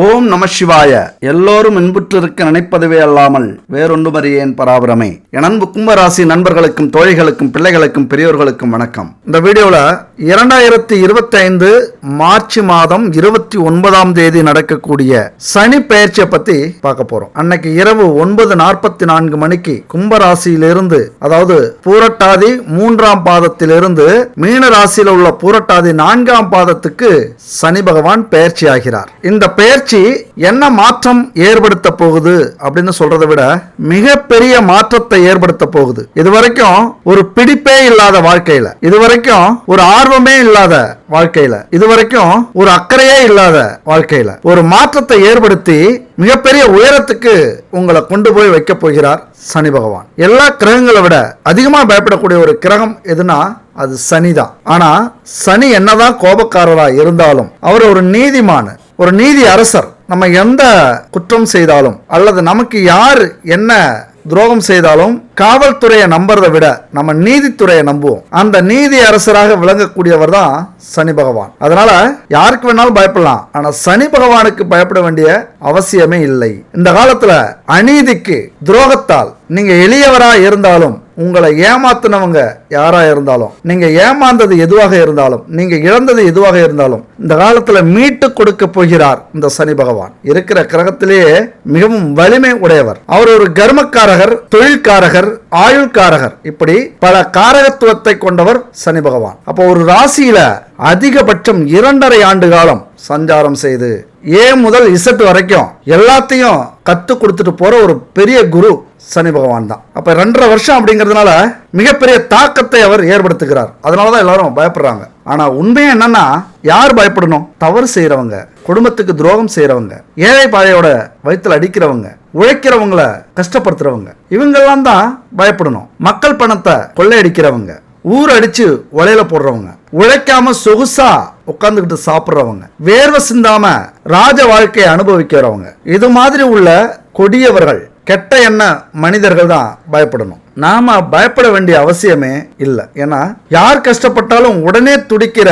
ஓம் நம சிவாய. எல்லோரும் இன்புற்றிருக்க நினைப்பதுவே அல்லாமல் வேறொன்றும் அறியேன் பராபரமே. என் அன்பு கும்பராசி நண்பர்களுக்கும் தோழிகளுக்கும் பிள்ளைகளுக்கும் பெரியோர்களுக்கும் வணக்கம். இந்த வீடியோல 2025 மார்ச் மாதம் 29ஆம் தேதி நடக்கக்கூடிய சனி பெயர்ச்சியை பத்தி பார்க்க போறோம். அன்னைக்கு இரவு 9:44 மணிக்கு கும்பராசியிலிருந்து, அதாவது பூரட்டாதி 3ஆம் பாதத்திலிருந்து மீன ராசியில் உள்ள பூரட்டாதி 4ஆம் பாதத்துக்கு சனி பகவான் பெயர்ச்சி ஆகிறார். இந்த பெயர்ச்சி என்ன மாற்றம் ஏற்படுத்த போகுது அப்படின்னு சொல்றதை விட மிகப்பெரிய மாற்றத்தை ஏற்படுத்த போகுது. இதுவரைக்கும் ஒரு பிடிப்பே இல்லாத வாழ்க்கையில, இதுவரைக்கும் ஒரு ஆர்வமே இல்லாத வாழ்க்கையில, இதுவரைக்கும் ஒரு அக்கறையே இல்லாத வாழ்க்கையில ஒரு மாற்றத்தை ஏற்படுத்தி மிகப்பெரிய உயரத்துக்கு உங்களை கொண்டு போய் வைக்க போகிறார் சனி பகவான். எல்லா கிரகங்களை விட அதிகமா பயப்படக்கூடிய ஒரு கிரகம் எதுனா அது சனிதான். ஆனா சனி என்னதான் கோபக்காரரா இருந்தாலும் அவர் ஒரு நீதிமான, ஒரு நீதி அரசர். நம்ம எந்த குற்றம் செய்தாலும் அல்லது நமக்கு யார் என்ன துரோகம் செய்தாலும் காவல்துறையை நம்புறதை விட நம்ம நீதித்துறையை நம்புவோம். அந்த நீதி அரசராக விளங்கக்கூடியவர் தான் சனி பகவான். அதனால யாருக்கு வேணாலும் பயப்படலாம், ஆனா சனி பகவானுக்கு பயப்பட வேண்டிய அவசியமே இல்லை. இந்த காலத்துல அநீதிக்கு, துரோகத்தால் நீங்க எளியவரா இருந்தாலும், உங்களை ஏமாத்தினவங்க யாரா இருந்தாலும், நீங்க ஏமாந்தது எதுவாக இருந்தாலும், நீங்க இழந்தது எதுவாக இருந்தாலும் இந்த காலத்துல மீட்டு கொடுக்க போகிறார் இந்த சனி பகவான். இருக்கிற கிரகத்திலேயே மிகவும் வலிமை உடையவர். அவர் ஒரு கர்மக்காரகர், தொழில்காரகர், ஆயுள்காரகர், இப்படி பல காரகத்துவத்தை கொண்டவர் சனி பகவான். அப்போ ஒரு ராசியில அதிகபட்சம் 2.5 ஆண்டு காலம் சஞ்சாரம் செய்து ஏ முதல் இசட் வரைக்கும் எல்லாத்தையும் கத்து கொடுத்துட்டு போற ஒரு பெரிய குரு சனி பகவான் தான். அப்ப 2.5 வருஷம் அப்படிங்கிறதுனால மிகப்பெரிய தாக்கத்தை அவர் ஏற்படுத்துகிறார். அதனாலதான் எல்லாரும் பயப்படுறாங்க. ஆனா உண்மையா என்னன்னா, யார் பயப்படணும்? தவறு செய்யறவங்க, குடும்பத்துக்கு துரோகம் செய்யறவங்க, ஏழை பாழையோட வயிற்றுல அடிக்கிறவங்க, உழைக்கிறவங்களை கஷ்டப்படுத்துறவங்க, இவங்கெல்லாம் தான் பயப்படணும். மக்கள் பணத்தை கொள்ளையடிக்கிறவங்க, ஊர் அடிச்சு உலையில போடுறவங்க, உழைக்காம சொகுசா உட்கார்ந்துகிட்டு சாப்பிடுறவங்க, வேர்வை சிந்தாம ராஜ வாழ்க்கையை அனுபவிக்கிறவங்க, இது மாதிரி உள்ள கொடியவர்கள், கெட்ட எண்ண மனிதர்கள் தான் பயப்படணும். நாம பயப்பட வேண்டிய அவசியமே இல்லை. ஏன்னா யார் கஷ்டப்பட்டாலும் உடனே துடிக்கிற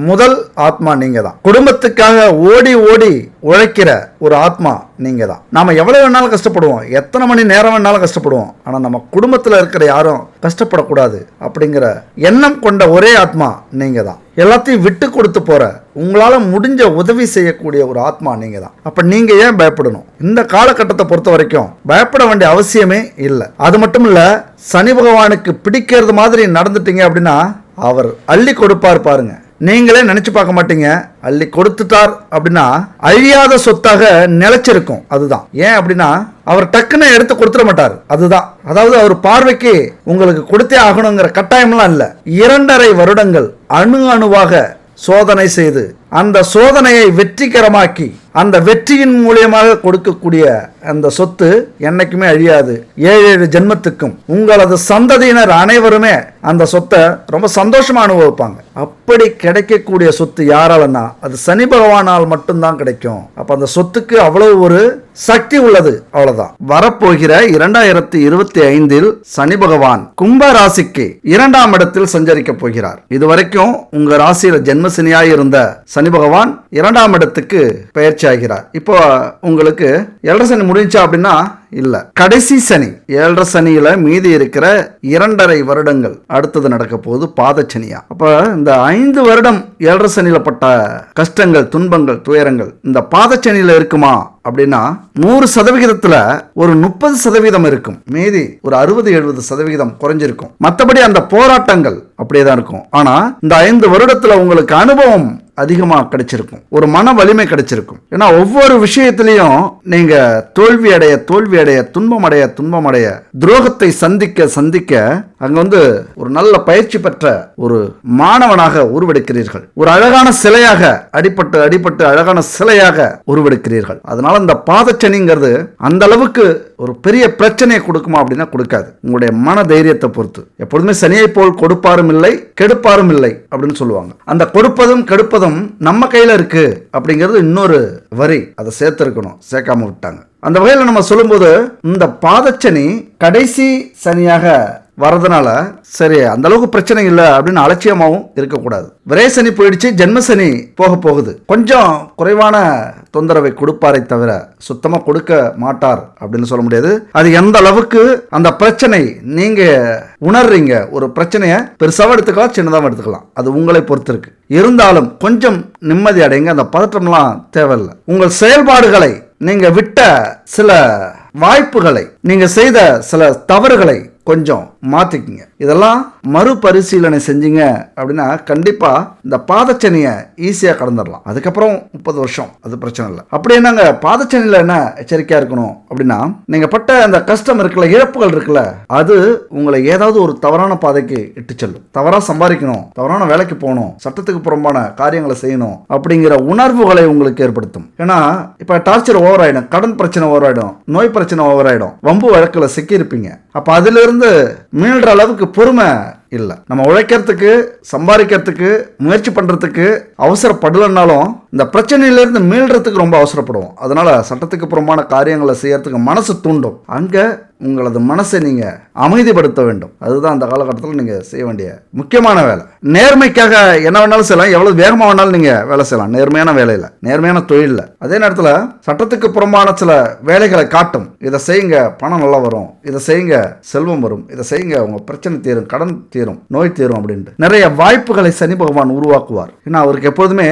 முதல் ஆத்மா நீங்க தான். குடும்பத்துக்காக ஓடி ஓடி உழைக்கிற ஒரு ஆத்மா நீங்க தான். நாம எவ்வளவு வேணாலும் கஷ்டப்படுவோம், எத்தனை மணி நேரம் வேணாலும் கஷ்டப்படுவோம். ஆனா நம்ம குடும்பத்துல இருக்கிற யாரும் கஷ்டப்படக்கூடாது அப்படிங்கிற எண்ணம் கொண்ட ஒரே ஆத்மா நீங்க தான். எல்லாத்தையும் விட்டு கொடுத்து போற, உங்களால முடிஞ்ச உதவி செய்யக்கூடிய ஒரு ஆத்மா நீங்க தான். அப்ப நீங்க ஏன் பயப்படணும்? இந்த காலகட்டத்தை பொறுத்த வரைக்கும் பயப்பட வேண்டிய அவசியமே இல்லை. அது மட்டும் இல்ல, சனி பகவானுக்கு பிடிக்கிறது மாதிரி நடந்துட்டீங்க அப்படின்னா அவர் அள்ளி கொடுப்பார் பாருங்க. நீங்களே நினைச்சு பார்க்க மாட்டீங்க. அள்ளி கொடுத்துட்டார் அப்படின்னா அழியாத சொத்தாக நிலைச்சிருக்கும். அதுதான் ஏன் அப்படின்னா அவர் டக்குன்னு எடுத்து கொடுத்துட மாட்டார். அதுதான், அதாவது அவர் பார்வைக்கு உங்களுக்கு கொடுத்தே ஆகணுங்கிற கட்டாயம்லாம் இல்லை. 2.5 வருடங்கள் அணு அணுவாக சோதனை செய்து அந்த சோதனையை வெற்றிகரமாக்கி அந்த வெற்றியின் மூலியமாக கொடுக்கக்கூடிய அந்த சொத்து என்னைக்குமே அழியாது. 7 ஜென்மத்துக்கும் உங்களது சந்ததியினர் அனைவருமே அந்த சொத்தை ரொம்ப சந்தோஷமா அனுபவிப்பாங்க. அப்படி கிடைக்கக்கூடிய சொத்து யாராலன்னா அது சனி பகவானால் மட்டும்தான் கிடைக்கும். அப்ப அந்த சொத்துக்கு அவ்வளவு ஒரு சக்தி உள்ளது. அவ்வளவுதான். வரப்போகிற 2025 சனி பகவான் கும்ப ராசிக்கு 2ஆம் இடத்தில் சஞ்சரிக்க போகிறார். இதுவரைக்கும் உங்க ராசியில ஜென்மசனியாய் இருந்த சனி பகவான் 2ஆம் இடத்துக்கு பெயர்ச்சி ஆகிறார். இப்போ உங்களுக்கு 7 சனி முடிஞ்சா அப்படின்னா இல்ல, கடைசி சனி. 7 சனியில மீதி இருக்கிற 2.5 வருடங்கள் அடுத்தது நடக்க போகுது பாதச்சனியா. அப்ப இந்த 5 வருடம் 7 சனியில பட்ட கஷ்டங்கள், துன்பங்கள், துயரங்கள் இந்த பாதச்சனியில இருக்குமா அப்படின்னா 100% ஒரு 30% இருக்கும். மீதி ஒரு 60-70% குறைஞ்சிருக்கும். மற்றபடி அந்த போராட்டங்கள் அப்படியேதான் இருக்கும். ஆனா இந்த 5 வருடத்துல உங்களுக்கு அனுபவம் அதிகமா கிடைச்சிருக்கும், ஒரு மன வலிமை கிடைச்சிருக்கும். ஏன்னா ஒவ்வொரு விஷயத்திலையும் நீங்க தோல்வி அடைய துன்பம் அடைய துரோகத்தை சந்திக்க சந்திக்க அங்க ஒரு நல்ல பயிற்சி பெற்ற ஒரு மாணவனாக உருவெடுக்கிறீர்கள். ஒரு அழகான சிலையாக அடிபட்டு அழகான சிலையாக உருவெடுக்கிறீர்கள். அதனால இந்த பாதச்சனிங்கிறது அந்த அளவுக்கு ஒரு பெரிய பிரச்சனையை கொடுக்குமா அப்படின்னா கொடுக்காது. உங்களுடைய மன தைரியத்தை பொறுத்து. எப்பொழுதுமே சனியை போல் கொடுப்பாரும் இல்லை கெடுப்பாரும் இல்லை அப்படின்னு சொல்லுவாங்க. அந்த கொடுப்பதும் கெடுப்பதும் நம்ம கையில இருக்கு அப்படிங்கிறது இன்னொரு வரி. அதை சேர்த்திருக்கணும், சேர்க்காம விட்டாங்க. அந்த வகையில் நம்ம சொல்லும்போது இந்த பாதச்சனி கடைசி சனியாக வரதுனால சரி அந்த அளவுக்கு பிரச்சனை இல்லை அப்படின்னு அலட்சியமாகவும் இருக்கக்கூடாது. விரை சனி போயிடுச்சு, ஜென்ம சனி போக போகுது. கொஞ்சம் குறைவான தொந்தரவை கொடுப்பாரை தவிர சுத்தமா கொடுக்க மாட்டார் அப்படின்னு சொல்ல முடியாது. அது எந்த அளவுக்கு அந்த பிரச்சனை நீங்க உணர்றீங்க, ஒரு பிரச்சனையை பெருசாக எடுத்துக்கலாம் சின்னதாக எடுத்துக்கலாம், அது உங்களை பொறுத்து இருக்கு. இருந்தாலும் கொஞ்சம் நிம்மதி அடைங்க, அந்த பதற்றம்லாம் தேவையில்லை. உங்கள் செயல்பாடுகளை, நீங்க விட்ட சில வாய்ப்புகளை, நீங்க செய்த சில தவறுகளை கொஞ்சம் மாத்திக்கிங்க. இதெல்லாம் மறுபரிசீலனை செஞ்சீங்க அப்படின்னா கண்டிப்பா இந்த பாதச்சனியை ஈஸியா கடந்துடலாம். அதுக்கப்புறம் 30 வருஷம் அது பிரச்சனை இல்லை. அப்படி என்னங்க பாதச்சனியில என்ன எச்சரிக்கையா இருக்கணும் அப்படின்னா, நீங்க பட்ட அந்த கஷ்டம் இருக்குல்ல, இழப்புகள் இருக்குல்ல, அது உங்களை ஏதாவது ஒரு தவறான பாதைக்கு இட்டு செல்லும். தவறா சம்பாதிக்கணும், தவறான வேலைக்கு போகணும், சட்டத்துக்கு புறம்பான காரியங்களை செய்யணும் அப்படிங்கிற உணர்வுகளை உங்களுக்கு ஏற்படுத்தும். ஏன்னா இப்ப டார்ச்சர் ஓவர் ஆயிடும், கடன் பிரச்சனை ஓவர் ஆயிடும், நோய் பிரச்சனை ஓவர் ஆயிடும், வம்பு வழக்குல சிக்கியிருப்பீங்க. அப்ப அதுல இருந்து மீள்ற அளவுக்கு பொறுமை இல்லை. நம்ம உழைக்கிறதுக்கு, சம்பாதிக்கிறதுக்கு, முயற்சி பண்றதுக்கு அவசரப்படலன்னாலும் இந்த பிரச்சனையிலிருந்து மீள்றதுக்கு ரொம்ப அவசரப்படுவோம். அதனால சட்டத்துக்கு புறம்பான காரியங்களை செய்யறதுக்கு மனசு தூண்டும். அங்க உங்களது மனசை நீங்க அமைதிப்படுத்த வேண்டும். அதுதான் அந்த காலகட்டத்தில் நீங்க செய்ய வேண்டிய முக்கியமான வேலை. நேர்மைக்காக என்ன வேணாலும் செய்யலாம், எவ்வளவு வேகமா வேணாலும் நீங்க வேலை செய்யலாம், நேர்மையான வேலையில, நேர்மையான தொழில. அதே நேரத்தில் சட்டத்துக்கு புறம்பான சில வேலைகளை காட்டும். இதை செய்யுங்க, பணம் நல்லா வரும், இதை செய்யுங்க, செல்வம் வரும், இதை செய்யுங்க, உங்க பிரச்சனை தீரும், கடன் தீரும், நோய் தீரும் அப்படின்ட்டு நிறைய வாய்ப்புகளை சனி பகவான் உருவாக்குவார். ஏன்னா அவருக்கு எப்போதுமே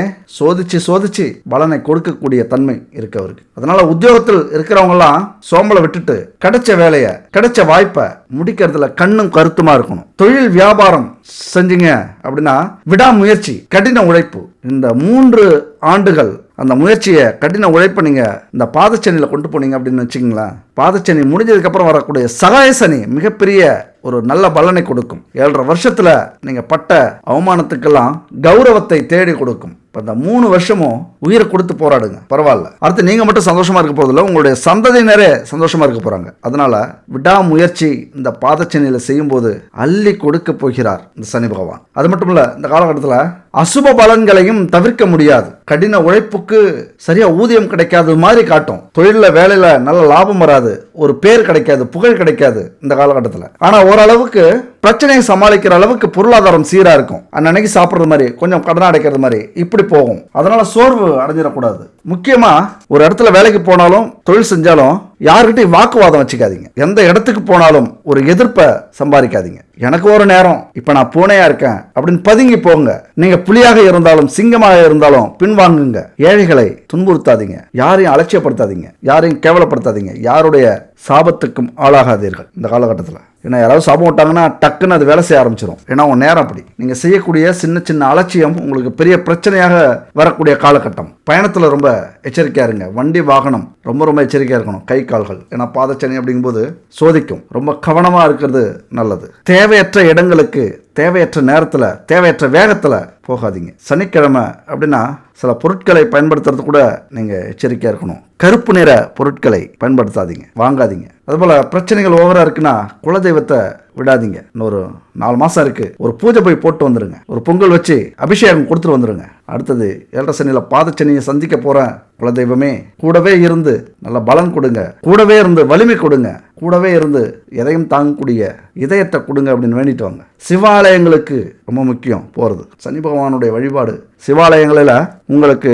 சோதிச்சு பலனை கொடுக்கக்கூடிய தன்மை இருக்கு அவருக்கு. அதனால உத்தியோகத்தில் இருக்கிறவங்க எல்லாம் சோம்பலை விட்டுட்டு கிடைச்ச வேலையை, கிடைச்ச வாய்ப்பை முடிக்கிறதுல கண்ணும் கருத்துமா இருக்கணும். தொழில் வியாபாரம் செஞ்சீங்க அப்படின்னா விடாமுயற்சி, கடின உழைப்பு, இந்த 3 ஆண்டுகள் அந்த முயற்சியை, கடின உழைப்பை நீங்க இந்த பாதச்சனியில கொண்டு போனீங்க அப்படின்னு வச்சுக்கீங்களேன், பாதச்சனி முடிஞ்சதுக்கு அப்புறம் வரக்கூடிய சகாய சனி மிகப்பெரிய ஒரு நல்ல பலனை கொடுக்கும். 7.5 வருஷத்துல நீங்க பட்ட அவமானத்துக்கெல்லாம் கௌரவத்தை தேடி கொடுக்கும். இந்த 3 வருஷமும் உயிரை கொடுத்து போராடுங்க, பரவாயில்ல. அடுத்து நீங்க மட்டும் சந்தோஷமா இருக்க போதில்லை, உங்களுடைய சந்ததியினரே சந்தோஷமா இருக்க போறாங்க. அதனால விடாமுயற்சி இந்த பாதச்சனியில செய்யும் போது அள்ளி கொடுக்க போகிறார் இந்த சனி பகவான். அது மட்டும் இல்ல, இந்த காலகட்டத்தில் அசுப பலன்களையும் தவிர்க்க முடியாது. கடின உழைப்புக்கு சரியா ஊதியம் கிடைக்காத மாதிரி காட்டும். தொழில வேலையில நல்ல லாபம் வராது, ஒரு பேர் கிடைக்காது, புகழ் கிடைக்காது இந்த காலகட்டத்தில். ஆனா ஓரளவுக்கு பிரச்சனையை சமாளிக்கிற அளவுக்கு பொருளாதாரம் சீரா இருக்கும். அன்னைக்கு சாப்பிட்றது மாதிரி, கொஞ்சம் கடன் அடைக்கிறது மாதிரி இப்படி போகும். அதனால சோர்வு அடைஞ்சிடக்கூடாது. முக்கியமா ஒரு இடத்துல வேலைக்கு போனாலும், தொழில் செஞ்சாலும் யாருக்கிட்டையும் வாக்குவாதம் வச்சுக்காதீங்க. எந்த இடத்துக்கு போனாலும் ஒரு எதிர்ப்பை சம்பாதிக்காதீங்க. எனக்கு ஒரு நேரம், இப்ப நான் பூனையா இருக்கேன் அப்படின்னு பதுங்கி போங்க. நீங்க புலியாக இருந்தாலும் சிங்கமாக இருந்தாலும் பின்வாங்குங்க. ஏழைகளை துன்புறுத்தாதீங்க, யாரையும் அலட்சியப்படுத்தாதீங்க, யாரையும் கேவலப்படுத்தாதீங்க, யாருடைய சாபத்துக்கும் ஆளாகாதீர்கள் இந்த காலகட்டத்தில். ஏன்னா யாராவது சாபம் விட்டாங்கன்னா டக்குன்னு அது வேலை செய்ய ஆரம்பிச்சிடும். ஏன்னா உங்க நேரம் அப்படி. நீங்க செய்யக்கூடிய சின்ன சின்ன அலட்சியம் உங்களுக்கு பெரிய பிரச்சனையாக வரக்கூடிய காலகட்டம். பயணத்தில் ரொம்ப எச்சரிக்கையா இருங்க. வண்டி வாகனம் ரொம்ப எச்சரிக்கையா இருக்கணும். கை கால்கள், ஏன்னா பாதச்சனி அப்படிங்கும்போது சோதிக்கும். ரொம்ப கவனமா இருக்கிறது நல்லது. தேவையற்ற இடங்களுக்கு, தேவையற்ற நேரத்தில், தேவையற்ற வேகத்தில் போகாதீங்க. சனிக்கிழமை அப்படின்னா சில பொருட்களை பயன்படுத்துறது கூட நீங்க எச்சரிக்கையா இருக்கணும். கருப்பு நிற பொருட்களை பயன்படுத்தாதீங்க, வாங்காதீங்க. அதுபோல பிரச்சனைகள் ஓவரா இருக்குன்னா குலதெய்வத்தை விடாதீங்க. இன்னொரு 4 மாசம் இருக்கு, ஒரு பூஜை போய் போட்டு வந்துருங்க, ஒரு பொங்கல் வச்சு அபிஷேகம் கொடுத்துட்டு வந்துருங்க. அடுத்தது 7.5 சனியில பாதச்சனியை சந்திக்க போற குலதெய்வமே கூடவே இருந்து நல்ல பலன் கொடுங்க, கூடவே இருந்து வலிமை கொடுங்க, கூடவே இருந்து எதையும் தாங்கக்கூடிய இதயத்தை கொடுங்க அப்படின்னு வேண்டிட்டு வாங்க. சிவாலயங்களுக்கு ரொம்ப முக்கியம் போறது. சனி பகவானுடைய வழிபாடு சிவாலயங்களில் உங்களுக்கு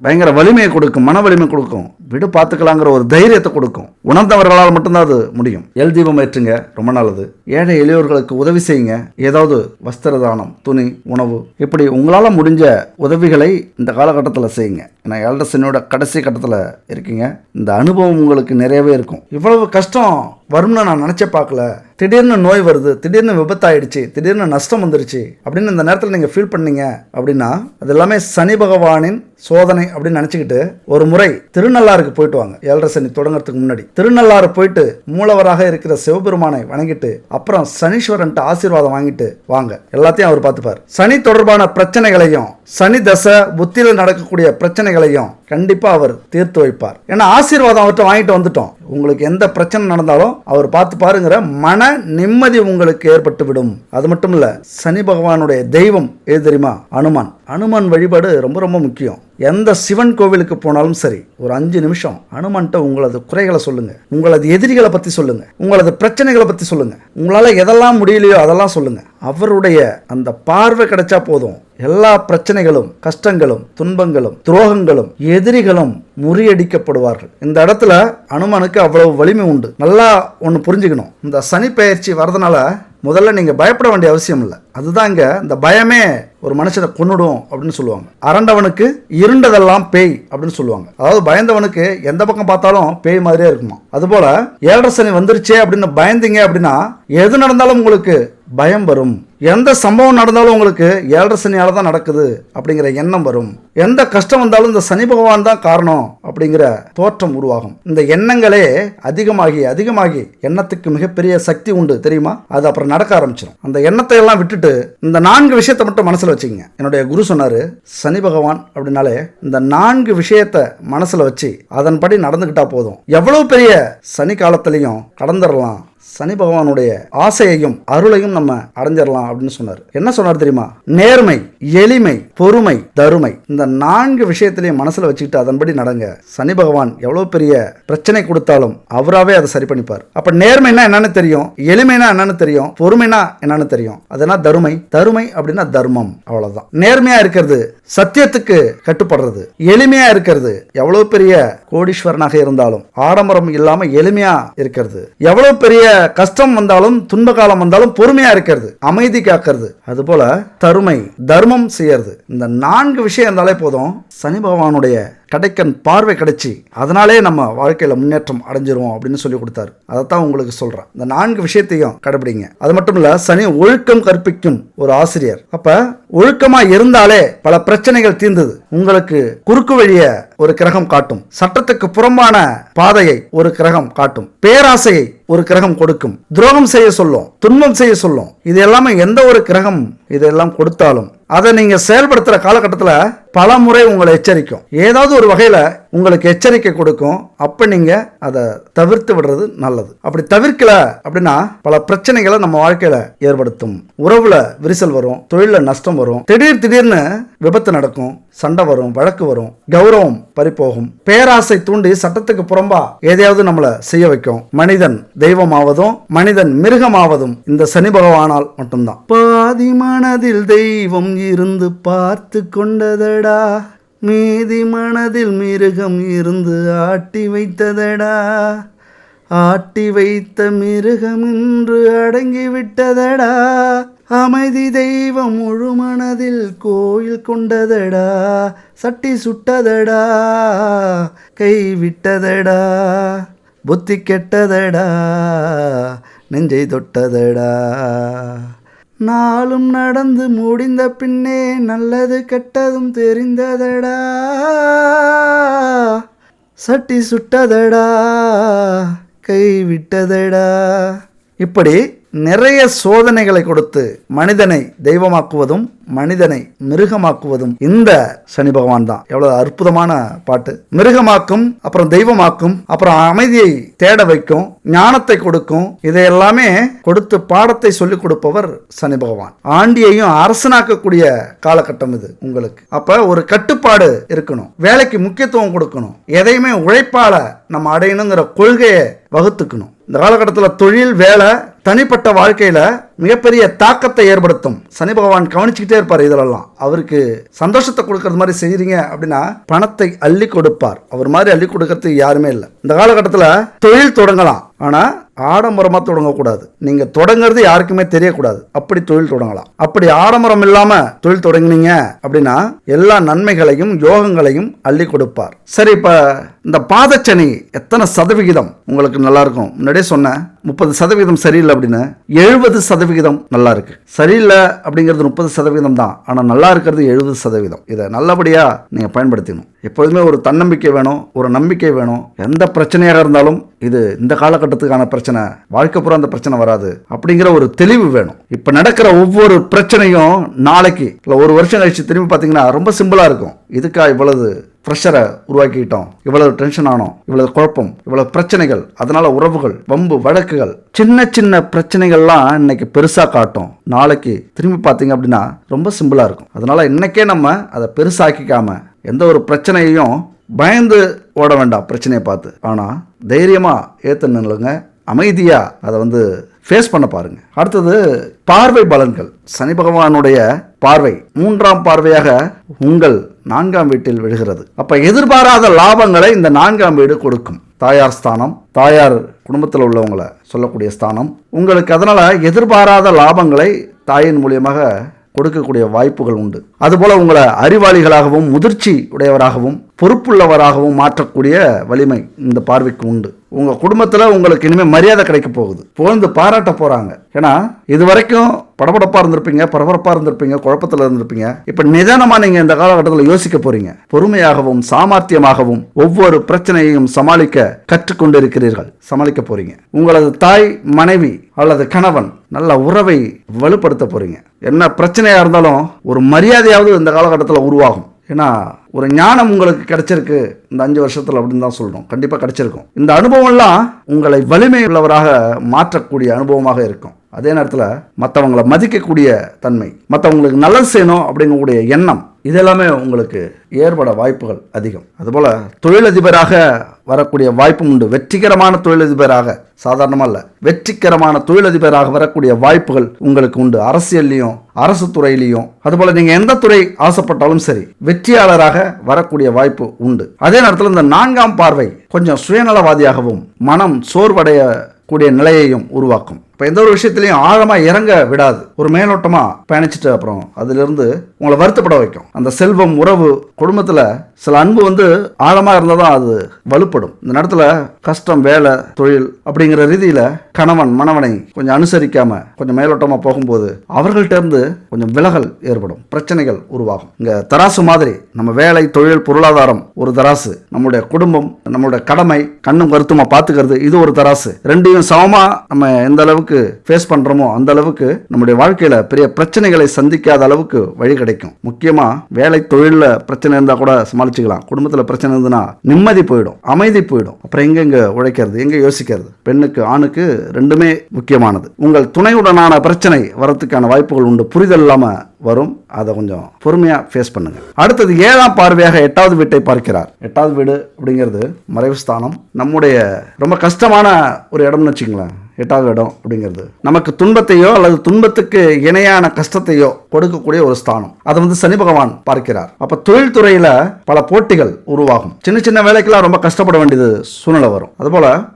பயங்கர வலிமையை கொடுக்கும், மன வலிமை கொடுக்கும், விடு பார்த்துக்கலாங்கிற ஒரு தைரியத்தை கொடுக்கும். உணர்ந்தவர்களால் மட்டும்தான் அது முடியும். எல் தீபம் ஏற்றுங்க, ரொம்ப நல்லது. ஏழை எளியோர்களுக்கு உதவி செய்யுங்க. ஏதாவது வஸ்திர தானம், துணி, உணவு, இப்படி உங்களால் முடிஞ்ச உதவிகளை இந்த காலகட்டத்தில் செய்யுங்க. ஏன்னா 7.5 சனியோட கடைசி கட்டத்தில் இருக்கீங்க. இந்த அனுபவம் உங்களுக்கு நிறையவே இருக்கும். இவ்வளவு கஷ்டம் வரும்னு நான் நினச்சே பார்க்கல, திடீர்னு நோய் வருது, திடீர்னு விபத்தாயிடுச்சு, திடீர்னு நஷ்டம் வந்துருச்சு அப்படின்னு இந்த நேரத்தில் நீங்கள் ஃபீல் பண்ணீங்க அப்படின்னா அது எல்லாமே சனி பகவானின் சோதனை அப்படின்னு நினச்சிக்கிட்டு ஒரு முறை திருநள்ளாருக்கு போயிட்டு வாங்க. 7.5 சனி தொடங்கிறதுக்கு முன்னாடி திருநள்ளாறு போயிட்டு மூலவராக இருக்கிற சிவபெருமானை வணங்கிட்டு அப்புறம் சனீஸ்வரன்ட்டு ஆசீர்வாதம் வாங்கிட்டு வாங்க. எல்லாத்தையும் அவர் பார்த்துப்பார். சனி தொடர்பான பிரச்சனைகளையும், சனி தசை புத்தியில் நடக்கக்கூடிய பிரச்சனைகளையும் கண்டிப்பா அவர் தீர்த்து வைப்பார். ஏன்னா ஆசீர்வாதம் அவர்கிட்ட வாங்கிட்டு வந்துட்டோம். உங்களுக்கு எந்த பிரச்சனை நடந்தாலும் அவர் பார்த்து பாருங்கிற மன நிம்மதி உங்களுக்கு ஏற்பட்டு விடும். அது மட்டும் இல்ல, சனி பகவானுடைய தெய்வம் எது தெரியுமா? அனுமான் வழிபாடு ரொம்ப ரொம்ப முக்கியம். எந்த சிவன் கோவிலுக்கு போனாலும் சரி, ஒரு 5 நிமிஷம் அனுமன்ட்ட உங்களது குறைகளை சொல்லுங்க, உங்களது எதிரிகளை பத்தி சொல்லுங்க, உங்களது பிரச்சனைகளை பத்தி சொல்லுங்க, உங்களால எதெல்லாம் முடியலையோ அதெல்லாம் சொல்லுங்க. அவருடைய அந்த பார்வை கிடைச்சா போதும், எல்லா பிரச்சனைகளும், கஷ்டங்களும், துன்பங்களும், துரோகங்களும், எதிரிகளும் முறியடிக்கப்படுவார்கள். இந்த இடத்துல அனுமனுக்கு அவ்வளவு வலிமை உண்டு. நல்லா ஒன்று புரிஞ்சுக்கணும். இந்த சனி பெயர்ச்சி வரதுனால முதல்ல நீங்க பயப்பட வேண்டிய அவசியம் இல்லை. அதுதான் இங்க இந்த பயமே ஒரு மனுஷனை கொன்னுடும் அப்படின்னு சொல்லுவாங்க. அரண்டவனுக்கு இருண்டதெல்லாம் பேய் அப்படின்னு சொல்லுவாங்க. அதாவது பயந்தவனுக்கு எந்த பக்கம் பார்த்தாலும் பேய் மாதிரியே இருக்குமா. அதுபோல 7.5 சனி வந்துருச்சே அப்படின்னு பயந்தீங்க அப்படின்னா எது நடந்தாலும் உங்களுக்கு பயம் வரும். எந்த சம்பவம் நடந்தாலும் உங்களுக்கு 7.5 சனியால தான் நடக்குது அப்படிங்கிற எண்ணம் வரும். எந்த கஷ்டம் வந்தாலும் இந்த சனி பகவான் தான் காரணம் அப்படிங்கிற தோற்றம் உருவாகும். இந்த எண்ணங்களே அதிகமாகி எண்ணத்துக்கு மிகப்பெரிய சக்தி உண்டு தெரியுமா? அது அப்புறம் நடக்க ஆரம்பிச்சிடும். அந்த எண்ணத்தை எல்லாம் விட்டுட்டு இந்த 4 விஷயத்தை மட்டும் மனசுல வச்சுக்கங்க. என்னுடைய குரு சொன்னாரு, சனி பகவான் அப்படின்னாலே இந்த 4 விஷயத்தை மனசுல வச்சு அதன்படி நடந்துகிட்டா போதும், எவ்வளவு பெரிய சனி காலத்திலையும் கடந்துடலாம். சனி பகவானுடைய ஆசையையும் அருளையும் நம்ம அடைஞ்சிடலாம் அப்படின்னு சொன்னார். என்ன சொன்னார் தெரியுமா? நேர்மை, எளிமை, பொறுமை, தருமை, இந்த 4 விஷயத்திலையும் மனசுல வச்சுக்கிட்டு அதன்படி நடங்க. சனி பகவான் எவ்வளவு பெரிய பிரச்சனை கொடுத்தாலும் அவராவே அதை சரி பண்ணிப்பார். அப்ப நேர்மைனா என்னன்னு தெரியும், எளிமைனா என்னன்னு தெரியும், பொறுமைனா என்னன்னு தெரியும். அதெல்லாம் தருமை அப்படின்னா தர்மம், அவ்வளவுதான். நேர்மையா இருக்கிறது, சத்தியத்துக்கு கட்டுப்படுறது, எளிமையா இருக்கிறது, எவ்வளவு பெரிய கோடீஸ்வரனாக இருந்தாலும் ஆடம்பரம் இல்லாம எளிமையா இருக்கிறது, எவ்வளவு பெரிய கஷ்டம் வந்தாலும் துன்ப காலம் வந்தாலும் பொறுமையா இருக்கிறது, அமைதி காக்கிறது, அதுபோல தருமை, தர்மம் செய்யறது. இந்த 4 விஷயம் இருந்தாலே போதும், சனி பகவானுடைய கடைக்கன் பார்வை கிடைச்சி அதனாலே நம்ம வாழ்க்கையில முன்னேற்றம் அடைஞ்சிரும் அப்படின்னு சொல்லி கொடுத்தாரு. அதைத்தான் உங்களுக்கு சொல்றேன். இந்த 4 விஷயத்தையும் கடைபிடிங்க. அது மட்டும் இல்ல, சனி ஒழுக்கம் கற்பிக்கும் ஒரு ஆசிரியர். அப்ப ஒழுக்கமா இருந்தாலே பல பிரச்சனைகள் தீர்ந்தது. உங்களுக்கு குறுக்கு வழிய ஒரு கிரகம் காட்டும், சட்டத்துக்கு புறம்பான பாதையை ஒரு கிரகம் காட்டும், பேராசையை ஒரு கிரகம் கொடுக்கும், துரோகம் செய்ய சொல்லும், துன்பம் செய்ய சொல்லும். இது எல்லாமே எந்த ஒரு கிரகம் இதெல்லாம் கொடுத்தாலும் அதை நீங்க செயல்படுத்துற காலகட்டத்தில் பல முறை உங்களை எச்சரிக்கும். ஏதாவது ஒரு வகையில உங்களுக்கு எச்சரிக்கை கொடுக்கும். அப்ப நீங்க அதை தவிர்த்து விடுறது நல்லது. அப்படி தவிர்க்கல அப்படின்னா பல பிரச்சனைகளை நம்ம வாழ்க்கையில ஏற்படுத்தும். உறவுல விரிசல் வரும், தொழில நஷ்டம் வரும், திடீர்னு விபத்து நடக்கும், சண்டை வரும், வழக்கு வரும், கௌரவம் பறிப்போகும், பேராசை தூண்டி சட்டத்துக்கு புறம்பா எதையாவது நம்மளை செய்ய வைக்கும். மனிதன் தெய்வமாவதும் மனிதன் மிருகமாவதும் இந்த சனி பகவானால் மட்டும்தான். பாதி மனதில் தெய்வம் இருந்து பார்த்து கொண்டதடா, மீதி மனதில் மிருகம் இருந்து ஆட்டி வைத்ததடா, ஆட்டி வைத்த மிருகம் இன்று அடங்கி விட்டதடா, அமைதி தெய்வம் முழு மனதில் கோயில் கொண்டதடா, சட்டி சுட்டதடா, கை விட்டதடா, புத்தி கெட்டதடா, நெஞ்சை தொட்டதடா, நாளும் நடந்து முடிந்த பின்னே நல்லது கெட்டதும் தெரிந்ததடா, சட்டி சுட்டதடா, கை விட்டதடா. இப்படி நிறைய சோதனைகளை கொடுத்து மனிதனை தெய்வமாக்குவதும் மனிதனை மிருகமாக்குவதும் இந்த சனி பகவான் தான். எவ்வளவு அற்புதமான பாட்டு. மிருகமாக்கும், அப்புறம் தெய்வமாக்கும், அப்புறம் அமைதியை தேட வைக்கும், ஞானத்தை கொடுக்கும். இதையெல்லாமே கொடுத்து பாடத்தை சொல்லிக் கொடுப்பவர் சனி பகவான். ஆண்டியையும் அரசனாக்கக்கூடிய காலகட்டம் இது உங்களுக்கு. அப்ப ஒரு கட்டுப்பாடு இருக்கணும், வேலைக்கு முக்கியத்துவம் கொடுக்கணும், எதையுமே உழைப்பால நம்ம அடையணுங்கிற கொள்கையை வகுத்துக்கணும். இந்த காலகட்டத்தில் தொழில், வேலை, தனிப்பட்ட வாழ்க்கையில மிகப்பெரிய தாக்கத்தை ஏற்படுத்தும். சனி பகவான் கவனிச்சுக்கிட்டே இருப்பார். இதெல்லாம் அவருக்கு சந்தோஷத்தை கொடுக்கறது மாதிரி செய்யறீங்க அப்படின்னா பணத்தை அள்ளி கொடுப்பார். அவர் மாதிரி அள்ளி கொடுக்கறதுக்கு யாருமே இல்லை. இந்த காலகட்டத்தில் தொழில் தொடங்கலாம், ஆனா ஆடம்பரமா தொடங்கக்கூடாது. நீங்க தொடங்குறது யாருக்குமே தெரியக்கூடாது. அப்படி தொழில் தொடங்கலாம். அப்படி ஆடம்பரம் இல்லாம தொழில் தொடங்கினீங்க அப்படின்னா எல்லா நன்மைகளையும் யோகங்களையும் அள்ளி கொடுப்பார். சரி, இப்ப இந்த பாதச்சனி எத்தனை சதவிகிதம் உங்களுக்கு நல்லா இருக்கும்? முன்னாடியே சொன்ன 30% சரியில்லை அப்படின்னு 70% நல்லா இருக்கு. சரியில்லை அப்படிங்கிறது 30% தான், ஆனா நல்லா இருக்கிறது 70%. இதை நல்லபடியா நீங்க பயன்படுத்தணும். எப்பொழுதுமே ஒரு தன்னம்பிக்கை வேணும், ஒரு நம்பிக்கை வேணும். எந்த பிரச்சனையாக இருந்தாலும் இது இந்த காலகட்டத்துக்கான பிரச்சனை, வாழ்க்கை பூரா அந்த பிரச்சனை வராது அப்படிங்கிற ஒரு தெளிவு வேணும். இப்ப நடக்கிற ஒவ்வொரு பிரச்சனையும் நாளைக்கு இல்லை ஒரு வருஷம் கழிச்சு திரும்பி பார்த்தீங்கன்னா ரொம்ப சிம்பிளா இருக்கும். இதுக்கா இவ்வளவு ப்ரெஷரை உருவாக்கிட்டோம், இவ்வளவு டென்ஷன் ஆனோம், இவ்வளவு குழப்பம், இவ்வளவு பிரச்சனைகள், அதனால உறவுகள், வம்பு வழக்குகள், சின்ன சின்ன பிரச்சனைகள்லாம் இன்னைக்கு பெருசா காட்டும், நாளைக்கு திரும்பி பார்த்தீங்க அப்படின்னா ரொம்ப சிம்பிளா இருக்கும். அதனால இன்னைக்கே நம்ம அதை பெருசாக்கிக்காம எந்த ஒரு பிரச்சனையையும் பயந்து ஓட வேண்டாம் பிரச்சனையை பார்த்து. ஆனால் தைரியமாக ஏற்று நில்லுங்க, அமைதியாக அதை ஃபேஸ் பண்ண பாருங்க. அடுத்தது பார்வை பலன்கள். சனி பகவானுடைய பார்வை 3ஆம் பார்வையாக உங்கள் 4ஆம் வீட்டில் விழுகிறது. அப்ப எதிர்பாராத லாபங்களை இந்த 4ஆம் வீடு கொடுக்கும். தாயார் ஸ்தானம், தாயார் குடும்பத்தில் உள்ளவங்களை சொல்லக்கூடிய ஸ்தானம் உங்களுக்கு. அதனால எதிர்பாராத லாபங்களை தாயின் மூலியமாக கொடுக்கக்கூடிய வாய்ப்புகள் உண்டு. அதுபோல உங்களை அறிவாளிகளாகவும் முதிர்ச்சி உடையவராகவும் பொறுப்புள்ளவராகவும் மாற்றக்கூடிய வலிமை இந்த பார்வைக்கு உண்டு. உங்க குடும்பத்தில் உங்களுக்கு இனிமேல் மரியாதை கிடைக்க போகுது, புகழ்ந்து பாராட்ட போறாங்க. ஏன்னா இது வரைக்கும் படபடப்பா இருந்திருப்பீங்க, பரபரப்பா இருந்திருப்பீங்க, குழப்பத்தில் இருந்திருப்பீங்க. இப்ப நிதானமா நீங்க இந்த காலகட்டத்தில் யோசிக்க போறீங்க. பொறுமையாகவும் சாமர்த்தியமாகவும் ஒவ்வொரு பிரச்சனையையும் சமாளிக்க கற்றுக்கொண்டு இருக்கிறீர்கள், சமாளிக்க போறீங்க. உங்களது தாய், மனைவி அல்லது கணவன் நல்ல உறவை வலுப்படுத்த போறீங்க. என்ன பிரச்சனையா இருந்தாலும் ஒரு மரியாதையாவது இந்த காலகட்டத்தில் உருவாகும். ஏன்னா ஒரு ஞானம் உங்களுக்கு கிடைச்சிருக்கு இந்த 5 வருஷத்தில் அப்படின்னு தான் சொல்றோம். கண்டிப்பாக கிடைச்சிருக்கும். இந்த அனுபவம்லாம் உங்களை வலிமை உள்ளவராக மாற்றக்கூடிய அனுபவமாக இருக்கும். அதே நேரத்தில் மற்றவங்களை மதிக்கக்கூடிய தன்மை, மற்றவங்களுக்கு நல்லது செய்யணும் அப்படிங்கக்கூடிய எண்ணம், இதெல்லாமே உங்களுக்கு ஏற்பட வாய்ப்புகள் அதிகம். அதுபோல் தொழிலதிபராக வரக்கூடிய வாய்ப்பும் உண்டு. வெற்றிகரமான தொழிலதிபராக, சாதாரணமாக இல்லை, வெற்றிகரமான தொழிலதிபராக வரக்கூடிய வாய்ப்புகள் உங்களுக்கு உண்டு. அரசியல்லையும் அரசு துறையிலையும் அதுபோல் நீங்கள் எந்த துறை ஆசைப்பட்டாலும் சரி வெற்றியாளராக வரக்கூடிய வாய்ப்பு உண்டு. அதே நேரத்தில் இந்த 4ஆம் பார்வை கொஞ்சம் சுயநலவாதியாகவும் மனம் சோர்வடைய கூடிய நிலையையும் உருவாக்கும். இப்போ எந்த ஒரு விஷயத்திலையும் ஆழமாக இறங்க விடாது. ஒரு மேலோட்டமாக பயணிச்சுட்டு அப்புறம் அதிலிருந்து உங்களை வருத்தப்பட வைக்கும். அந்த செல்வம், உறவு, குடும்பத்தில் சில அன்பு ஆழமாக இருந்தால் தான் அது வலுப்படும். இந்த நேரத்தில் கஷ்டம், வேலை, தொழில் அப்படிங்கிற ரீதியில் கணவன் மணவனை கொஞ்சம் அனுசரிக்காம கொஞ்சம் மேலோட்டமாக போகும்போது அவர்கள்ட்ட இருந்து கொஞ்சம் விலகல் ஏற்படும், பிரச்சனைகள் உருவாகும். இங்கே தராசு மாதிரி நம்ம வேலை, தொழில், பொருளாதாரம் ஒரு தராசு, நம்முடைய குடும்பம், நம்மளுடைய கடமை, கண்ணும் கருத்துமா பார்த்துக்கிறது இது ஒரு தராசு. ரெண்டையும் சமமாக நம்ம எந்த அளவுக்கு ஃபேஸ் பண்றோமோ அந்த அளவுக்கு நம்முடைய வாழ்க்கையில பெரிய பிரச்சனைகளை சந்திக்காத அளவுக்கு வழி கிடைக்கும். முக்கியமா வேலை, தொழில பிரச்சனை இருந்தா கூட சமாளிச்சுக்கலாம். குடும்பத்தில் பிரச்சனை இருந்ததுன்னா நிம்மதி போயிடும், அமைதி போயிடும். அப்புறம் எங்க உழைக்கிறது, எங்க யோசிக்கிறது? பெண்ணுக்கு ஆணுக்கு ரெண்டுமே முக்கியமானது. உங்கள் துணையுடனான பிரச்சனை வரத்துக்கான வாய்ப்புகள் உண்டு. புரிதல் இல்லாம வரும். அதை கொஞ்சம் பொறுமையா ஃபேஸ் பண்ணுங்க. அடுத்தது 7ஆம் பார்வையாக 8வது வீட்டை பார்க்கிறார். 8வது வீடு அப்படிங்கிறது மறைவு ஸ்தானம். நம்முடைய ரொம்ப கஷ்டமான ஒரு இடம்னு வச்சுங்களேன். 8வது இடம் அப்படிங்கிறது நமக்கு துன்பத்தையோ அல்லது துன்பத்துக்கு இணையான கஷ்டத்தையோ கொடுக்கக்கூடிய ஒரு ஸ்தானம். அதை சனி பகவான் பார்க்கிறார். அப்ப தொழில்துறையில பல போட்டிகள் உருவாகும். சின்ன சின்ன வேலைக்கெல்லாம் ரொம்ப கஷ்டப்பட வேண்டியது சூழ்நிலை வரும்.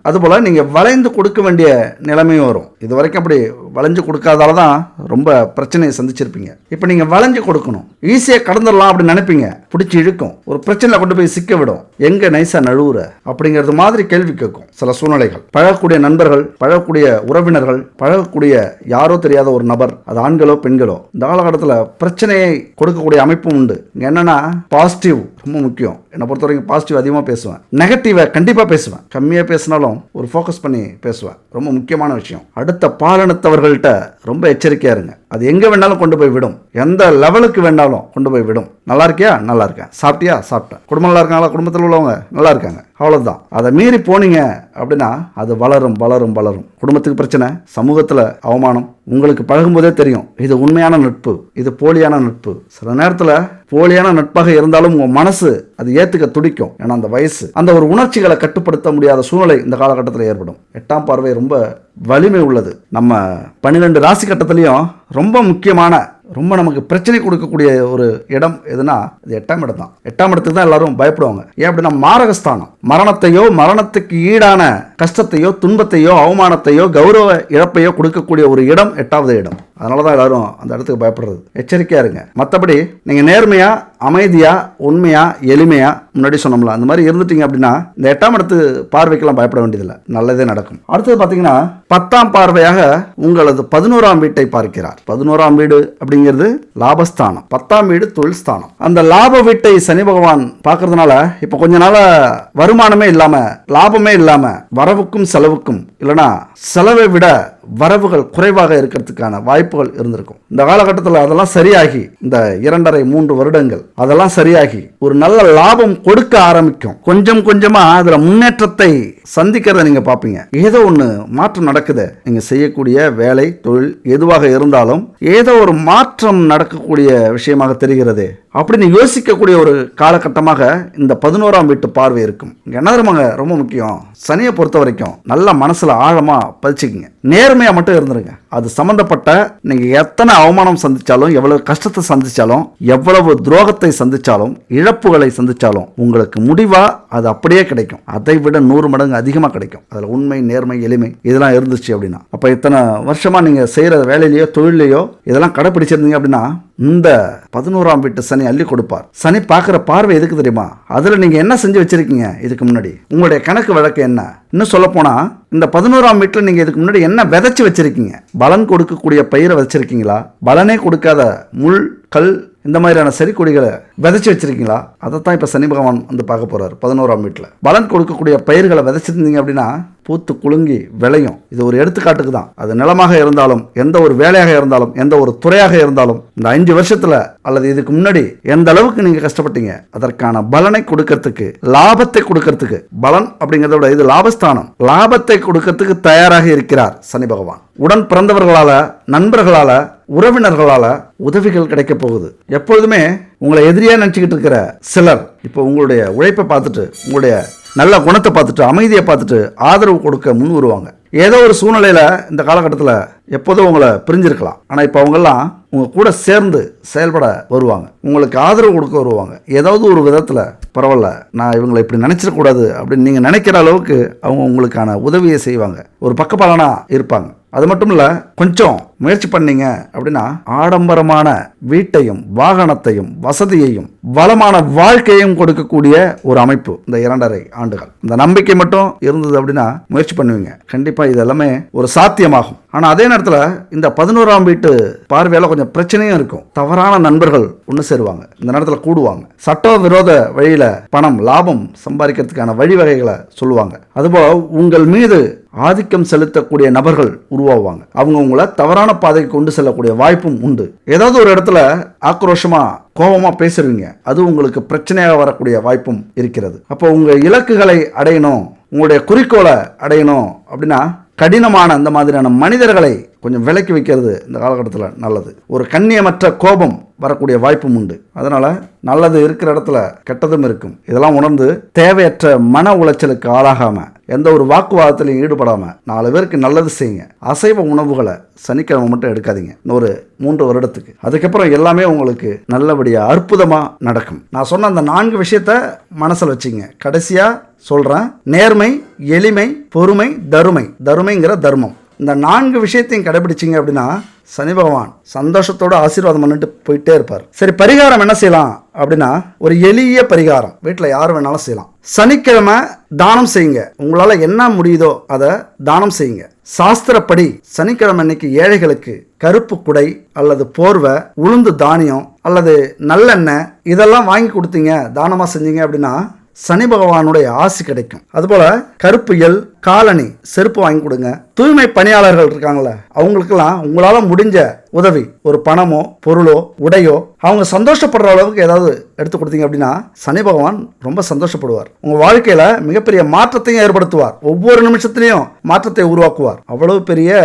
அதுபோல நீங்க வளைந்து கொடுக்க வேண்டிய நிலைமையும் வரும். இது வரைக்கும் அப்படி வளைஞ்சு கொடுக்காதால தான் ரொம்ப பிரச்சனையை சந்திச்சிருப்பீங்க. இப்ப நீங்க வளைஞ்சு கொடுக்கணும். ஈஸியா கடந்துடலாம் அப்படின்னு நினைப்பீங்க, பிடிச்சி இழுக்கும், ஒரு பிரச்சனை கொண்டு போய் சிக்க விடும். எங்க நைசா நழுவுற அப்படிங்கிறது மாதிரி கேள்வி கேட்கும் சில சூழ்நிலைகள். பழகக்கூடிய நண்பர்கள், பழகக்கூடிய உறவினர்கள், பழகக்கூடிய யாரோ தெரியாத ஒரு நபர், அது ஆண்களோ பெண்களோ, இந்த காலகட்டத்தில் பிரச்சனையை கொடுக்கக்கூடிய அமைப்பும் உண்டு. என்னன்னா பாசிட்டிவ் ரொம்ப முக்கியம். என்னை பொறுத்த வரைக்கும் பாசிட்டிவ் அதிகமாக பேசுவேன், நெகட்டிவை கண்டிப்பாக பேசுவேன். கம்மியாக பேசினாலும் ஒரு ஃபோக்கஸ் பண்ணி பேசுவேன். ரொம்ப முக்கியமான விஷயம். அடுத்த பாலினத்தவர்கள்ட்ட ரொம்ப எச்சரிக்கையா இருங்க. அது எங்க வேணாலும் கொண்டு போய் விடும், எந்த லெவலுக்கு வேணாலும் கொண்டு போய் விடும். நல்லா இருக்கியா? நல்லா இருக்கேன். சாப்பிட்டியா? சாப்பிட்டேன். குடும்பம் நல்லா இருக்காங்களா? குடும்பத்தில் உள்ளவங்க நல்லா இருக்காங்க. அவ்வளவுதான். அதை மீறி போனீங்க அப்படின்னா அது வளரும் வளரும் வளரும். குடும்பத்துக்கு பிரச்சனை, சமூகத்தில் அவமானம். உங்களுக்கு பழகும்போதே தெரியும் இது உண்மையான நட்பு, இது போலியான நட்பு. சில நேரத்தில் போலியான நட்பாக இருந்தாலும் உங்க மனசு அது ஏத்துக்க துடிக்கும். ஏன்னா அந்த வயசு, அந்த ஒரு உணர்ச்சிகளை கட்டுப்படுத்த முடியாத சூழ்நிலை இந்த காலகட்டத்தில் ஏற்படும். 8ஆம் பார்வை ரொம்ப வலிமை உள்ளது. நம்ம 12 ராசி கட்டத்திலையும் ரொம்ப முக்கியமான, ரொம்ப நமக்கு பிரச்சனை கொடுக்கக்கூடிய ஒரு இடம் எதுனா இது 8ஆம் இடம் தான். 8ஆம் இடத்துக்கு தான் எல்லாரும் பயப்படுவாங்க. ஏன் அப்படின்னா மாரகஸ்தானம். மரணத்தையோ மரணத்துக்கு ஈடான கஷ்டத்தையோ துன்பத்தையோ அவமானத்தையோ கௌரவ இழப்பையோ கொடுக்கக்கூடிய ஒரு இடம் 8வது இடம். அதனால தான் எல்லாரும் அந்த இடத்துக்கு பயப்படுறது. எச்சரிக்கையா இருங்க. மற்றபடி நீங்க நேர்மையா, அமைதியா, உண்மையா, எளிமையா, முன்னாடி சொன்னோம்ல அந்த மாதிரி இருந்துட்டீங்க அப்படின்னா இந்த 8ஆம் இடத்து பார்வைக்கெல்லாம் பயப்பட வேண்டியதில்லை, நல்லதே நடக்கும். அடுத்தது பார்த்தீங்கன்னா 10ஆம் பார்வையாக உங்களது 11ஆம் வீட்டை பார்க்கிறார். 11ஆம் வீடு அப்படிங்கிறது லாபஸ்தானம், 10ஆம் வீடு தொழில் ஸ்தானம். அந்த லாப வீட்டை சனி பகவான் பார்க்கறதுனால இப்போ கொஞ்ச நாள வருமானமே இல்லாம, லாபமே இல்லாம, வரவுக்கும் செலவுக்கும் இல்லைன்னா செலவை விட வரவுகள் குறைவாக இருக்கிறதுக்கான வாய்ப்புகள் இருந்திருக்கும். இந்த காலகட்டத்தில் அதெல்லாம் சரியாகி இந்த 2.5-3 வருடங்கள் அதெல்லாம் சரியாகி ஒரு நல்ல லாபம் கொடுக்க ஆரம்பிக்கும். கொஞ்சம் கொஞ்சமா அதுல முன்னேற்றத்தை சந்திக்கிறத நீங்க பாப்பீங்க. ஏதோ ஒண்ணு மாற்றம் நடக்குது. நீங்க செய்யக்கூடிய வேலை தொழில் எதுவாக இருந்தாலும் ஏதோ ஒரு மாற்றம் நடக்கக்கூடிய விஷயமாக தெரிகிறது அப்படின்னு யோசிக்கக்கூடிய ஒரு காலகட்டமாக இந்த 11ஆம் வீட்டு பார்வை இருக்கும். என்ன தெரியுமாங்க ரொம்ப முக்கியம், சனியை பொறுத்த வரைக்கும் நல்ல மனசுல ஆழமா பதிச்சுக்குங்க. நேர்மையா மட்டும் இருந்துருங்க. அது சம்பந்தப்பட்ட நீங்க எத்தனை அவமானம் சந்திச்சாலும், எவ்வளவு கஷ்டத்தை சந்திச்சாலும், எவ்வளவு துரோகத்தை சந்திச்சாலும், இழப்புகளை சந்திச்சாலும் உங்களுக்கு முடிவா அது அப்படியே கிடைக்கும். அதை விட 100 மடங்கு அதிகமா கிடைக்கும். அதுல உண்மை, நேர்மை, எளிமை இதெல்லாம் இருந்துச்சு அப்படின்னா, அப்ப இத்தனை வருஷமா நீங்க செய்யற வேலையிலேயோ தொழிலையோ இதெல்லாம் கடைபிடிச்சிருந்தீங்க அப்படின்னா இந்த 11ஆம் வீட்டு சனி அள்ளி கொடுப்பார். சனி பார்க்குற பார்வை எதுக்கு தெரியுமா? அதில் நீங்கள் என்ன செஞ்சு வச்சிருக்கீங்க இதுக்கு முன்னாடி, உங்களுடைய கணக்கு வழக்கு என்ன? இன்னும் சொல்ல போனா இந்த 11ஆம் வீட்டில் நீங்கள் இதுக்கு முன்னாடி என்ன விதைச்சு வச்சிருக்கீங்க? பலன் கொடுக்கக்கூடிய பயிரை வச்சிருக்கீங்களா? பலனே கொடுக்காத முள், கல் இந்த மாதிரியான செடி கொடிகளை விதைச்சு வச்சிருக்கீங்களா? அதைத்தான் இப்போ சனி பகவான் வந்து பார்க்க போறாரு 11ஆம் வீட்டில். பலன் கொடுக்கக்கூடிய பயிர்களை விதைச்சிருந்தீங்க அப்படின்னா பூத்து குலுங்கி விளையும். இது ஒரு எடுத்துக்காட்டுக்கு தான். அது நிலமாக இருந்தாலும், எந்த ஒரு வேலையாக இருந்தாலும், எந்த ஒரு துறையாக இருந்தாலும், இந்த 5 வருஷத்துல அல்லது இதுக்கு முன்னாடி எந்த அளவுக்கு நீங்க கஷ்டப்பட்டீங்க அதற்கான பலனை கொடுக்கறதுக்கு, லாபத்தை கொடுக்கறதுக்கு, பலன் அப்படிங்கிறத விட இது லாபஸ்தானம், லாபத்தை கொடுக்கறதுக்கு தயாராக இருக்கிறார் சனி பகவான். உடன் பிறந்தவர்களால, நண்பர்களால, உறவினர்களால உதவிகள் கிடைக்க போகுது. எப்பொழுதுமே உங்களை எதிரியா நினைச்சுக்கிட்டு இருக்கிற சிலர் இப்போ உங்களுடைய உழைப்பை பார்த்துட்டு, உங்களுடைய நல்ல குணத்தை பார்த்துட்டு, அமைதியை பார்த்துட்டு ஆதரவு கொடுக்க முன் வருவாங்க. ஏதோ ஒரு சூழ்நிலையில இந்த காலகட்டத்தில் எப்போதும் உங்களை பிரிஞ்சிருக்கலாம். ஆனால் இப்போ அவங்கெல்லாம் உங்க கூட சேர்ந்து செயல்பட வருவாங்க, உங்களுக்கு ஆதரவு கொடுக்க வருவாங்க. ஏதாவது ஒரு விதத்தில் பரவாயில்ல, நான் இவங்களை இப்படி நினைச்சிடக்கூடாது அப்படின்னு நீங்க நினைக்கிற அளவுக்கு அவங்க உங்களுக்கான உதவியை செய்வாங்க, ஒரு பக்கபலனா இருப்பாங்க. அது மட்டும் இல்ல, கொஞ்சம் முயற்சி பண்ணீங்க அப்படின்னா ஆடம்பரமான வீட்டையும், வாகனத்தையும், வசதியையும், வளமான வாழ்க்கையும் கொடுக்கக்கூடிய ஒரு அமைப்பு இந்த 2.5 ஆண்டுகள். இந்த நம்பிக்கை மட்டும் இருந்தது அப்படின்னா முயற்சி பண்ணுவீங்க. கண்டிப்பா இது எல்லாமே ஒரு சாத்தியமாகும். ஆனா அதே நேரத்தில் இந்த 11ஆம் வீட்டு பார்வையால கொஞ்சம் பிரச்சனையும் இருக்கும். தவறான நண்பர்கள் ஒன்று சேருவாங்க, இந்த நேரத்தில் கூடுவாங்க. சட்டவிரோத வழியில பணம், லாபம் சம்பாதிக்கிறதுக்கான வழிவகைகளை சொல்லுவாங்க. அதுபோல் உங்கள் மீது ஆதிக்கம் செலுத்தக்கூடிய நபர்கள் உருவாகுவாங்க. அவங்க உங்களை தவறான பாதைக்கு கொண்டு செல்லக்கூடிய வாய்ப்பும் உண்டு. ஏதாவது ஒரு இடத்துல ஆக்ரோஷமா, கோபமா பேசுறீங்க, அது உங்களுக்கு பிரச்சனையாக வரக்கூடிய வாய்ப்பும் இருக்கிறது. அப்போ உங்க இலக்குகளை அடையணும், உங்களுடைய குறிக்கோளை அடையணும் அப்படின்னா கடினமான அந்த மாதிரியான மனிதர்களை கொஞ்சம் விலக்கி வைக்கிறது இந்த காலகட்டத்தில் நல்லது. ஒரு கண்ணியமற்ற கோபம் வரக்கூடிய வாய்ப்பும் உண்டு. அதனால நல்லது இருக்கிற இடத்துல கெட்டதும் இருக்கும். இதெல்லாம் உணர்ந்து தேவையற்ற மன உளைச்சலுக்கு ஆளாகாம, எந்த ஒரு வாக்குவாதத்திலையும் ஈடுபடாம 4 பேருக்கு நல்லது செய்யுங்க. அசைவ உணவுகளை சனிக்கிழமை மட்டும் எடுக்காதீங்க ஒரு 3 வருடத்துக்கு. அதுக்கப்புறம் எல்லாமே உங்களுக்கு நல்லபடியா அற்புதமா நடக்கும். நான் சொன்ன அந்த 4 விஷயத்த மனசில் வச்சுங்க. கடைசியா சொல்றேன், நேர்மை, எளிமை, பொறுமை, தருமைங்கிற தர்மம். இந்த 4 விஷயத்தையும் கடைபிடிச்சிங்க அப்படின்னா சனி பகவான் சந்தோஷத்தோட ஆசீர்வாதம் பண்ணிட்டு போயிட்டே இருப்பார். சரி, பரிகாரம் என்ன செய்யலாம் அப்படின்னா ஒரு எளிய பரிகாரம் வீட்டில் யார் வேணாலும் செய்யலாம். சனிக்கிழமை தானம் செய்யுங்க. உங்களால என்ன முடியுதோ அதை தானம் செய்யுங்க. சாஸ்திரப்படி சனிக்கிழமை அன்னைக்கு ஏழைகளுக்கு கருப்பு குடை அல்லது போர்வை, உளுந்து தானியம் அல்லது நல்லெண்ணெய் இதெல்லாம் வாங்கி கொடுத்தீங்க, தானமா செஞ்சீங்க அப்படின்னா சனி பகவானுடைய ஆசி கிடைக்கும். அதுபோல கருப்பு எல், காலணி, செருப்பு வாங்கி கொடுங்க. தூய்மை பணியாளர்கள் இருக்காங்களே அவங்களுக்கெல்லாம் உங்களால முடிஞ்ச உதவி, ஒரு பணமோ பொருளோ உடையோ அவங்க சந்தோஷப்படுற அளவுக்கு ஏதாவது எடுத்து கொடுத்தீங்க அப்படின்னா சனி பகவான் ரொம்ப சந்தோஷப்படுவார். உங்க வாழ்க்கையில மிகப்பெரிய மாற்றத்தையும் ஏற்படுத்துவார். ஒவ்வொரு நிமிஷத்திலையும் மாற்றத்தை உருவாக்குவார். அவ்வளவு பெரிய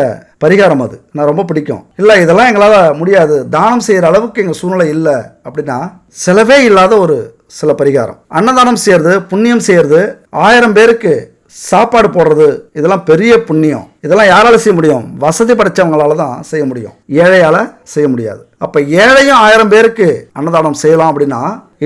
பரிகாரம் அது. நான் ரொம்ப பிடிக்கும். இல்லை இதெல்லாம் எங்களால் முடியாது, தானம் செய்யற அளவுக்கு எங்க சூழ்நிலை இல்லை அப்படின்னா செலவே இல்லாத ஒரு சில பரிகாரம். அன்னதானம் செய்யறது, புண்ணியம் செய்யறது, 1000 பேருக்கு சாப்பாடு போடுறது, இதெல்லாம் பெரிய புண்ணியம். இதெல்லாம் யாரால செய்ய முடியும்? வசதி படைச்சவங்களால தான் செய்ய முடியும், ஏழையால செய்ய முடியாது. அப்ப ஏழையும் 1000 பேருக்கு அன்னதானம் செய்யலாம் அப்படின்னா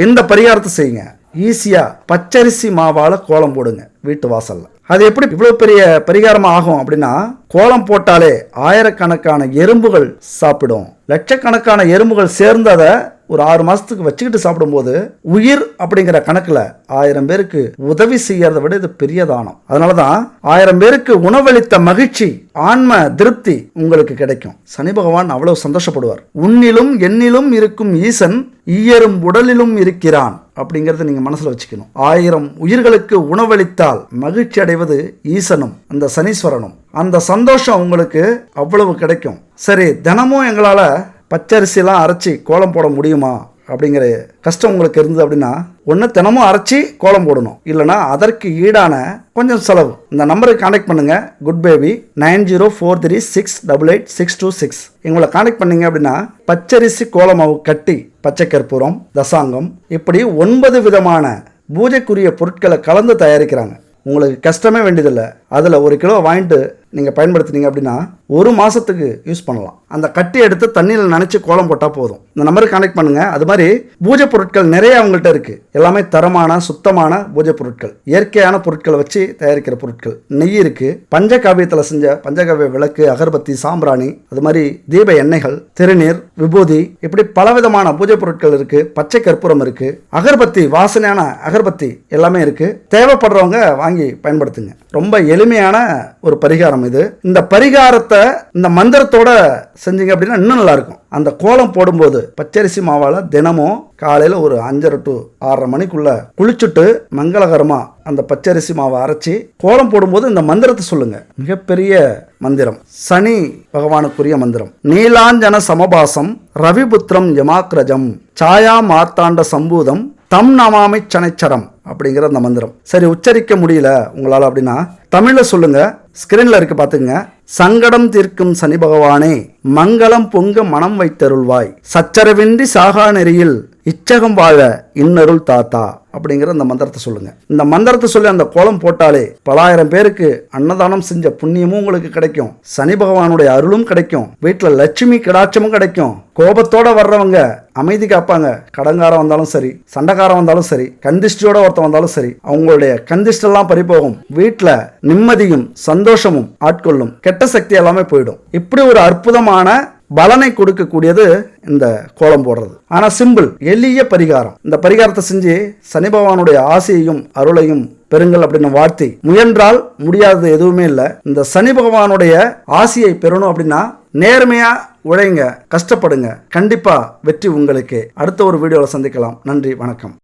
இந்த பரிகாரத்தை செய்யுங்க. ஈஸியா பச்சரிசி மாவால கோலம் போடுங்க வீட்டு வாசல்ல. அது எப்படி இவ்வளவு பெரிய பரிகாரமா ஆகும் அப்படின்னா, கோலம் போட்டாலே ஆயிரக்கணக்கான எறும்புகள் சாப்பிடும். லட்சக்கணக்கான எறும்புகள் சேர்ந்து அதை ஒரு 6 மாசத்துக்கு வச்சுக்கிட்டு சாப்பிடும்போது உயிர் அப்படிங்கிற கணக்குல 1000 பேருக்கு உதவி செய்யறதை விட இது பெரிய தானம். அதனாலதான் 1000 பேருக்கு உணவளித்த மகிழ்ச்சி, ஆன்ம திருப்தி உங்களுக்கு கிடைக்கும். சனி பகவான் அவ்வளவு சந்தோஷப்படுவார். உன்னிலும் என்னிலும் இருக்கும் ஈசன் ஈயரும் உடலிலும் இருக்கிறான் அப்படிங்கறத நீங்க மனசுல வச்சுக்கணும். 1000 உயிர்களுக்கு உணவளித்தால் மகிழ்ச்சி அடைவது ஈசனும் அந்த சனீஸ்வரனும். அந்த சந்தோஷம் உங்களுக்கு அவ்வளவு கிடைக்கும். சரி, தினமும் எங்களால பச்சரிசிலாம் அரைச்சி கோலம் போட முடியுமா அப்படிங்கிற கஷ்டம் உங்களுக்கு இருந்தது அப்படின்னா ஒன்று தினமும் அரைச்சி கோலம் போடணும், இல்லைனா அதற்கு ஈடான கொஞ்சம் செலவு. இந்த நம்பருக்கு கான்டாக்ட் பண்ணுங்கள். Good baby 904336888626. எங்களை கான்டாக்ட் பண்ணீங்க அப்படின்னா பச்சரிசி கோலமாவு கட்டி, பச்சை கற்பூரம், தசாங்கம், இப்படி 9 விதமான பூஜைக்குரிய பொருட்களை கலந்து தயாரிக்கிறாங்க. உங்களுக்கு கஷ்டமே வேண்டியதில்லை. அதில் 1 கிலோ வாங்கிட்டு நீங்கள் பயன்படுத்தினீங்க அப்படின்னா 1 மாதத்துக்கு யூஸ் பண்ணலாம். அந்த கட்டி எடுத்து தண்ணியில் நனைச்சி கோலம் போட்டால் போதும். இந்த நம்பருக்கு கான்டாக்ட் பண்ணுங்கள். அது மாதிரி பூஜை பொருட்கள் நிறைய அவங்கள்ட்ட இருக்குது. எல்லாமே தரமான சுத்தமான பூஜை பொருட்கள், இயற்கையான பொருட்களை வச்சு தயாரிக்கிற பொருட்கள். நெய் இருக்குது, பஞ்சகாவியத்தில் செஞ்ச பஞ்சகாவிய விளக்கு, அகர்பத்தி, சாம்பிராணி, அது மாதிரி தீப எண்ணெய்கள், திருநீர், விபூதி, இப்படி பலவிதமான பூஜை பொருட்கள் இருக்குது. பச்சை கற்பூரம் இருக்குது, அகர்பத்தி, வாசனையான அகர்பத்தி எல்லாமே இருக்குது. தேவைப்படுறவங்க வாங்கி பயன்படுத்துங்க. ரொம்ப எளிமையான ஒரு பரிகாரம் இது. இந்த பரிகாரத்தை இந்த மந்திரத்தோட செஞ்சீங்க அப்படின்னா இன்னும் நல்லா இருக்கும். அந்த கோலம் போடும்போது பச்சரிசி மாவால் தினமும் காலையில் ஒரு 5:30 to 6:30 மணிக்குள்ள குளிச்சுட்டு மங்களகரமா அந்த பச்சரிசி மாவை அரைச்சி கோலம் போடும்போது இந்த மந்திரத்தை சொல்லுங்க. மிகப்பெரிய மந்திரம், சனி பகவானுக்குரிய மந்திரம். நீலாஞ்சன சமபாசம் ரவிபுத்திரம் யமாக்ரஜம் சாயா மார்த்தாண்ட சம்பூதம் தம் நமாமி சனைச்சரம் அப்படிங்கிற அந்த மந்திரம். சரி, உச்சரிக்க முடியல உங்களால் அப்படின்னா தமிழில் சொல்லுங்க. ஸ்கிரீனில் இருக்கு பார்த்துங்க. சங்கடம் தீர்க்கும் சனி பகவானே, மங்களம் பொங்க மனம் வைத்தருள்வாய், சச்சரவின்றி சாகா நெறியில் இச்சகம் வாழ இன்னருள் தாத்தா அப்படிங்கிற அந்த மந்திரத்தை சொல்லுங்க. இந்த மந்திரத்தை சொல்லி அந்த கோலம் போட்டாலே பலாயிரம் பேருக்கு அன்னதானம் செஞ்ச புண்ணியமும் உங்களுக்கு கிடைக்கும், சனி பகவானுடைய அருளும் கிடைக்கும், வீட்டில் லட்சுமி கிடாச்சமும் கிடைக்கும். கோபத்தோட வர்றவங்க அமைதி காப்பாங்க. கடங்காரம் வந்தாலும் சரி, சண்டைக்காரம் வந்தாலும் சரி, கந்திஷ்டியோட ஒருத்தன் வந்தாலும் சரி, அவங்களுடைய கந்திஷ்டெல்லாம் பறிபோகும். வீட்டில் நிம்மதியும் சந்தோஷமும் ஆட்கொள்ளும். கெட்ட சக்தி எல்லாமே போயிடும். இப்படி ஒரு அற்புதமான பலனை கொடுக்கக்கூடியது இந்த கோலம் போடுறது. ஆனா சிம்பிள், எளிய பரிகாரம். இந்த பரிகாரத்தை செஞ்சு சனி பகவானுடைய ஆசையையும் அருளையும் பெறுங்கள் அப்படின்னு வாழ்த்தி, முயன்றால் முடியாதது எதுவுமே இல்லை. இந்த சனி பகவானுடைய ஆசையை பெறணும் அப்படின்னா நேர்மையா உழைங்க, கஷ்டப்படுங்க, கண்டிப்பா வெற்றி உங்களுக்கு. அடுத்த ஒரு வீடியோவில் சந்திக்கலாம். நன்றி, வணக்கம்.